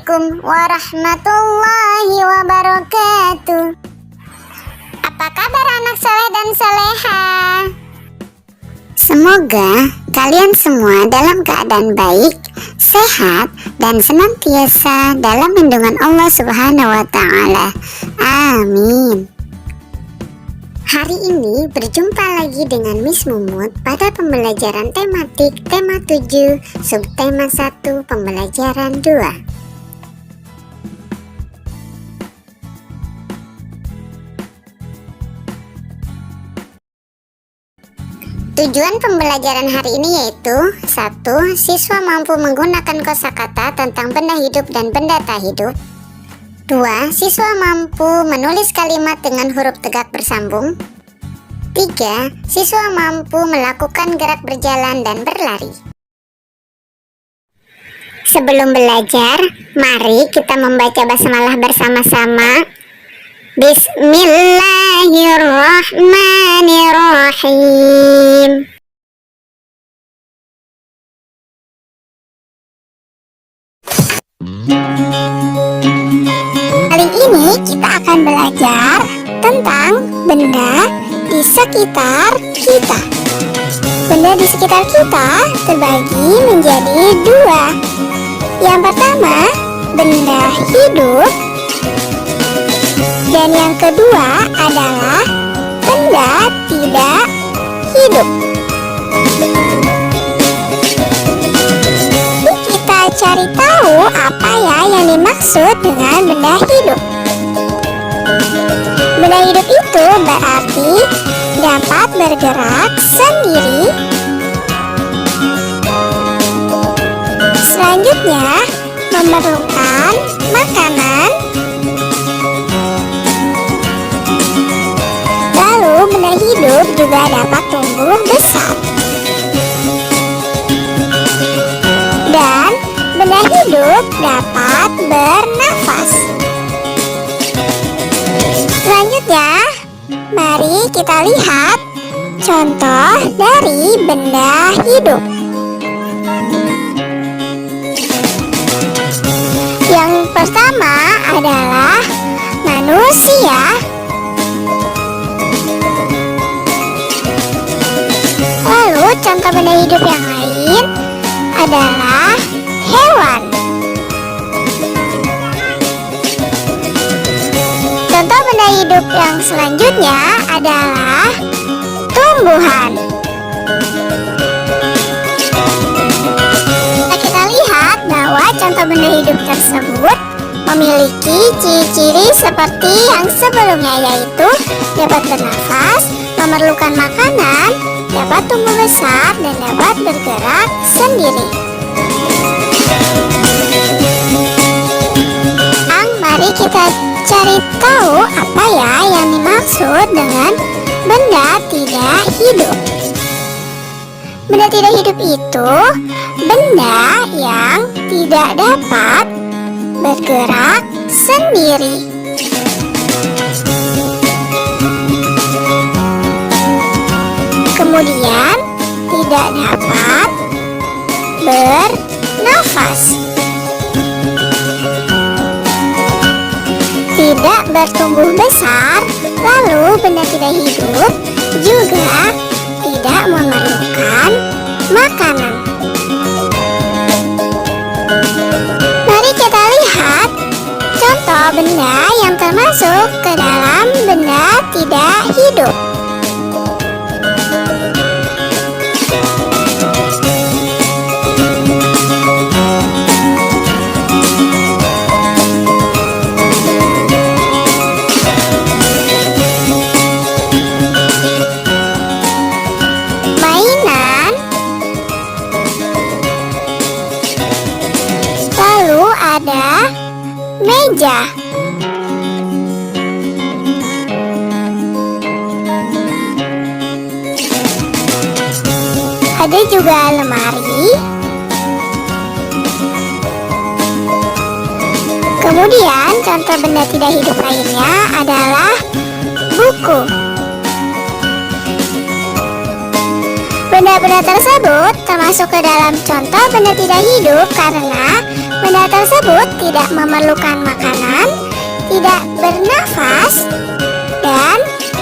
Assalamualaikum warahmatullahi wabarakatuh. Apa kabar anak soleh dan soleha? Semoga kalian semua dalam keadaan baik, sehat, dan senantiasa dalam lindungan Allah Subhanahu wa Ta'ala. Amin. Hari ini berjumpa lagi dengan Miss Mumut pada pembelajaran tematik tema 7, subtema 1, pembelajaran 2. Tujuan pembelajaran hari ini yaitu 1. Siswa mampu menggunakan kosakata tentang benda hidup dan benda tak hidup. 2. Siswa mampu menulis kalimat dengan huruf tegak bersambung. 3. Siswa mampu melakukan gerak berjalan dan berlari. Sebelum belajar, mari kita membaca basmalah bersama-sama. Bismillahirrahmanirrahim. Kali ini kita akan belajar tentang benda di sekitar kita. Benda di sekitar kita terbagi menjadi 2. Yang pertama, benda hidup, dan yang kedua adalah benda tidak hidup. Kita cari tahu apa ya yang dimaksud dengan benda hidup. Benda hidup itu berarti dapat bergerak sendiri. Selanjutnya, memerlukan makanan. Lalu benda hidup juga dapat tumbuh besar. Dan benda hidup dapat bernafas. Selanjutnya, mari kita lihat contoh dari benda hidup. Yang pertama adalah manusia. Lalu contoh benda hidup yang lain adalah hewan. Contoh benda hidup yang selanjutnya adalah tumbuhan. Kita lihat bahwa contoh benda hidup tersebut memiliki ciri-ciri seperti yang sebelumnya, yaitu dapat bernafas, memerlukan makanan, dapat tumbuh besar, dan dapat bergerak sendiri. Mari kita cari tahu apa ya yang dimaksud dengan benda tidak hidup. Benda tidak hidup itu benda yang tidak dapat bergerak sendiri. Kemudian tidak dapat bernafas, tidak bertumbuh besar. Lalu benda tidak hidup juga tidak memerlukan makanan. Mari kita lihat contoh benda yang termasuk ke dalam benda tidak hidup. Ada meja. Ada juga lemari. Kemudian contoh benda tidak hidup lainnya adalah buku. Benda-benda tersebut termasuk ke dalam contoh benda tidak hidup karena Benda tersebut tidak memerlukan makanan, tidak bernafas, dan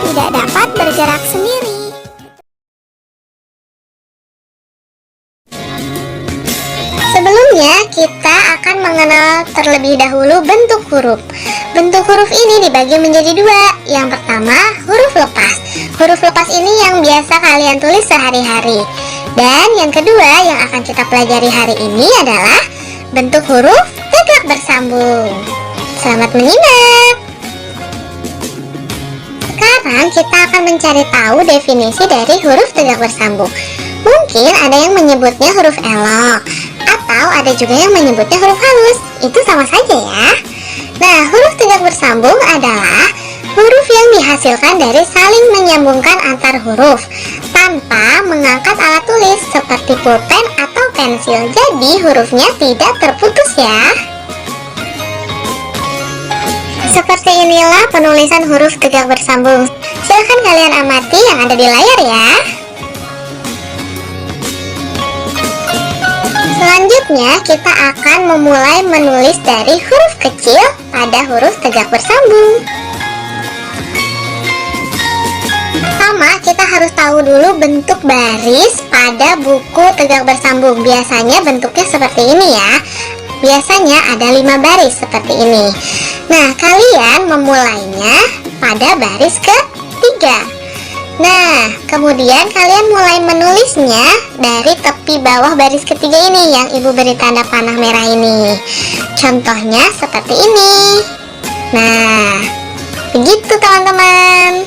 tidak dapat bergerak sendiri. Sebelumnya, kita akan mengenal terlebih dahulu bentuk huruf. Bentuk huruf ini dibagi menjadi dua. Yang pertama, huruf lepas. Huruf lepas ini yang biasa kalian tulis sehari-hari. Dan yang kedua yang akan kita pelajari hari ini adalah bentuk huruf tegak bersambung. Selamat menyimak. Sekarang kita akan mencari tahu definisi dari huruf tegak bersambung. Mungkin ada yang menyebutnya huruf elok, atau ada juga yang menyebutnya huruf halus. Itu sama saja ya. Nah, huruf tegak bersambung adalah huruf yang dihasilkan dari saling menyambungkan antar huruf tanpa mengangkat alat tulis seperti pulpen atau pensil. Jadi hurufnya tidak terputus ya. Seperti inilah penulisan huruf tegak bersambung. Silahkan kalian amati yang ada di layar ya. Selanjutnya kita akan memulai menulis dari huruf kecil pada huruf tegak bersambung. Pertama, kita harus tahu dulu bentuk baris pada buku tegak bersambung. Biasanya bentuknya seperti ini ya. Biasanya ada 5 baris seperti ini. Nah, kalian memulainya pada baris ketiga. Nah, kemudian kalian mulai menulisnya dari tepi bawah baris ketiga ini yang ibu beri tanda panah merah ini. Contohnya seperti ini. Nah, begitu teman-teman.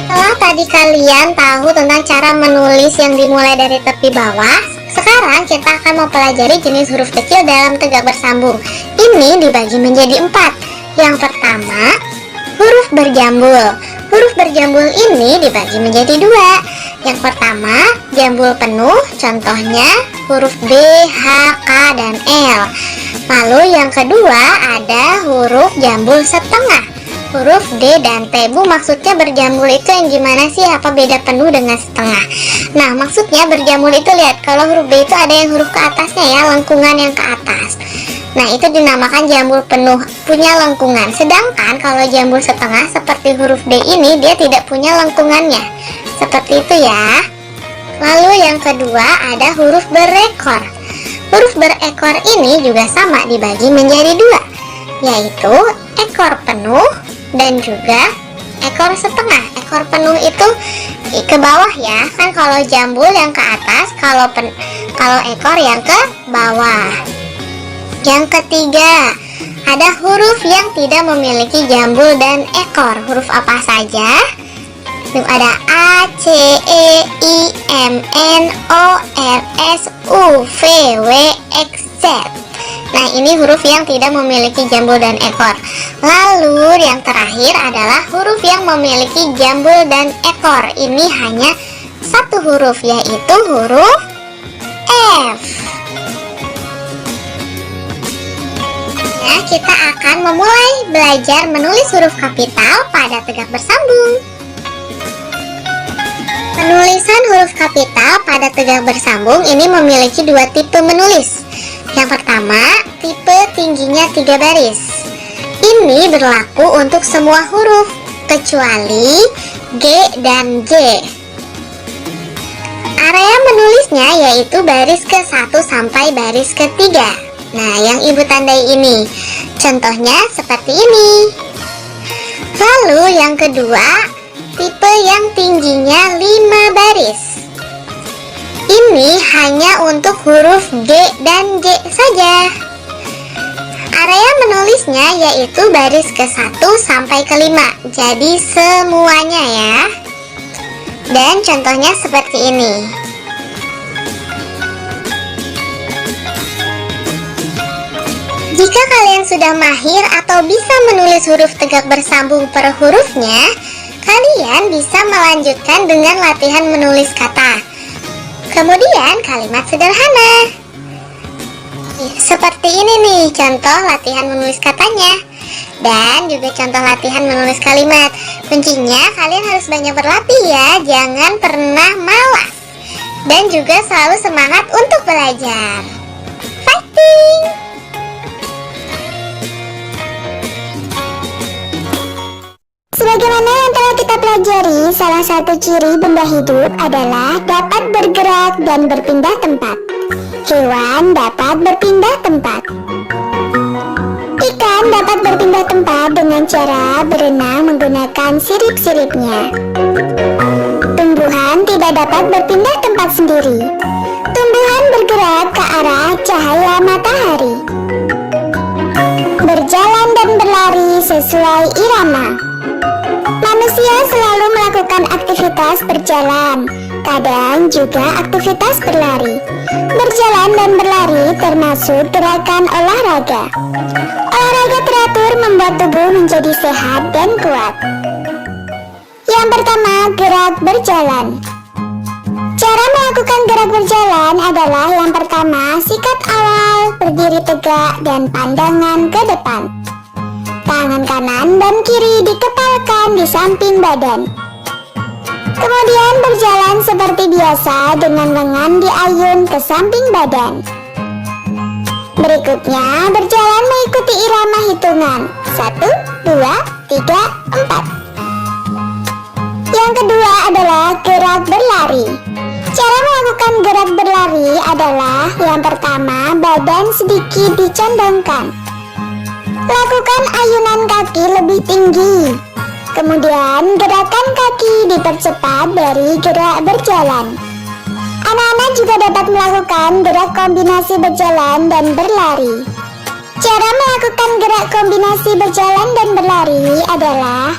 Setelah tadi kalian tahu tentang cara menulis yang dimulai dari tepi bawah, sekarang kita akan mempelajari jenis huruf kecil dalam tegak bersambung. Ini dibagi menjadi 4. Yang pertama, huruf berjambul. Huruf berjambul ini dibagi menjadi 2. Yang pertama, jambul penuh, contohnya huruf B, H, K, dan L. Lalu yang kedua ada huruf jambul setengah, huruf D dan T. Bu, maksudnya berjambul itu yang gimana sih? Apa beda penuh dengan setengah? Nah, maksudnya berjambul itu lihat, kalau huruf B itu ada yang huruf ke atasnya ya, lengkungan yang ke atas. Nah, itu dinamakan jambul penuh, punya lengkungan. Sedangkan kalau jambul setengah seperti huruf D ini, dia tidak punya lengkungannya. Seperti itu ya. Lalu yang kedua ada huruf berekor. Huruf berekor ini juga sama dibagi menjadi 2, yaitu ekor penuh dan juga ekor setengah. Ekor penuh itu ke bawah ya. Kan kalau jambul yang ke atas, kalau ekor yang ke bawah. Yang ketiga, ada huruf yang tidak memiliki jambul dan ekor. Huruf apa saja? Ada A, C, E, I, M, N, O, R, S, U, V, W, X, Z. Nah, ini huruf yang tidak memiliki jambul dan ekor. Lalu yang terakhir adalah huruf yang memiliki jambul dan ekor. Ini hanya satu huruf, yaitu huruf F. Kita akan memulai belajar menulis huruf kapital pada tegak bersambung. Penulisan huruf kapital pada tegak bersambung ini memiliki 2 tipe menulis. Yang pertama, tipe tingginya 3 baris. Ini berlaku untuk semua huruf kecuali G dan J. Area menulisnya yaitu baris ke-1 sampai baris ke-3. Nah, yang ibu tandai ini, contohnya seperti ini. Lalu yang kedua, tipe yang tingginya 5 baris. Ini hanya untuk huruf G dan J saja. Area menulisnya yaitu baris ke-1 sampai ke-5. Jadi semuanya ya. Dan contohnya seperti ini. Jika kalian sudah mahir atau bisa menulis huruf tegak bersambung per hurufnya, kalian bisa melanjutkan dengan latihan menulis kata. Kemudian kalimat sederhana. Seperti ini nih contoh latihan menulis katanya. Dan juga contoh latihan menulis kalimat. Kuncinya kalian harus banyak berlatih ya, jangan pernah malas. Dan juga selalu semangat untuk belajar. fighting! Sebagaimana yang telah kita pelajari, salah satu ciri benda hidup adalah dapat bergerak dan berpindah tempat. Hewan dapat berpindah tempat. Ikan dapat berpindah tempat dengan cara berenang menggunakan sirip-siripnya. Tumbuhan tidak dapat berpindah tempat sendiri. Tumbuhan bergerak ke arah cahaya matahari. Berjalan dan berlari sesuai irama. Manusia selalu melakukan aktivitas berjalan, kadang juga aktivitas berlari. Berjalan dan berlari termasuk gerakan olahraga. Olahraga teratur membuat tubuh menjadi sehat dan kuat. Yang pertama, gerak berjalan. Cara melakukan gerak berjalan adalah yang pertama, sikat awal, berdiri tegak, dan pandangan ke depan. Tangan kanan dan kiri dikepalkan di samping badan. Kemudian berjalan seperti biasa dengan lengan diayun ke samping badan. Berikutnya berjalan mengikuti irama hitungan 1, 2, 3, 4. Yang kedua adalah gerak berlari. Cara melakukan gerak berlari adalah yang pertama, badan sedikit dicondongkan. Lakukan ayunan kaki lebih tinggi. Kemudian gerakan kaki dipercepat dari gerak berjalan. Anak-anak juga dapat melakukan gerak kombinasi berjalan dan berlari. Cara melakukan gerak kombinasi berjalan dan berlari adalah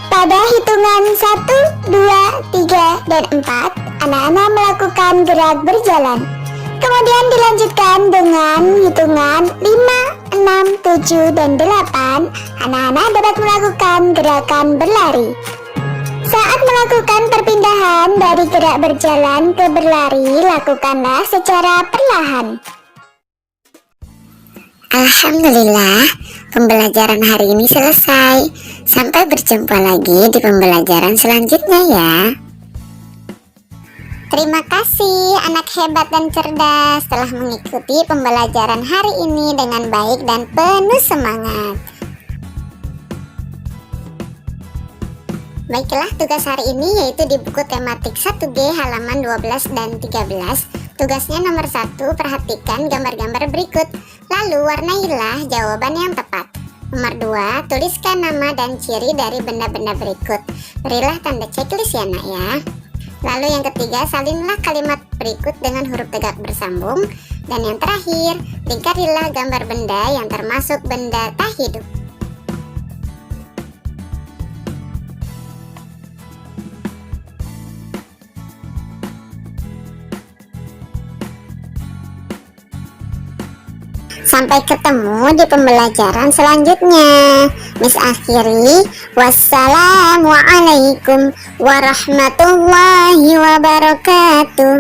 pada hitungan 1, 2, 3, dan 4, anak-anak melakukan gerak berjalan. Kemudian dilanjutkan dengan hitungan 5, 6, 7, dan 8, anak-anak dapat melakukan gerakan berlari. Saat melakukan perpindahan dari gerak berjalan ke berlari, lakukanlah secara perlahan. Alhamdulillah, pembelajaran hari ini selesai. Sampai berjumpa lagi di pembelajaran selanjutnya ya. Terima kasih anak hebat dan cerdas telah mengikuti pembelajaran hari ini dengan baik dan penuh semangat. Baiklah, tugas hari ini yaitu di buku tematik 1G halaman 12 dan 13. Tugasnya nomor 1, perhatikan gambar-gambar berikut, lalu warnailah jawaban yang tepat. Nomor 2, tuliskan nama dan ciri dari benda-benda berikut. Berilah tanda checklist ya nak ya. Lalu yang ketiga, salinlah kalimat berikut dengan huruf tegak bersambung. Dan yang terakhir, lingkarilah gambar benda yang termasuk benda tak hidup. Sampai ketemu di pembelajaran selanjutnya. Miss akhiri, wassalamualaikum warahmatullahi wabarakatuh.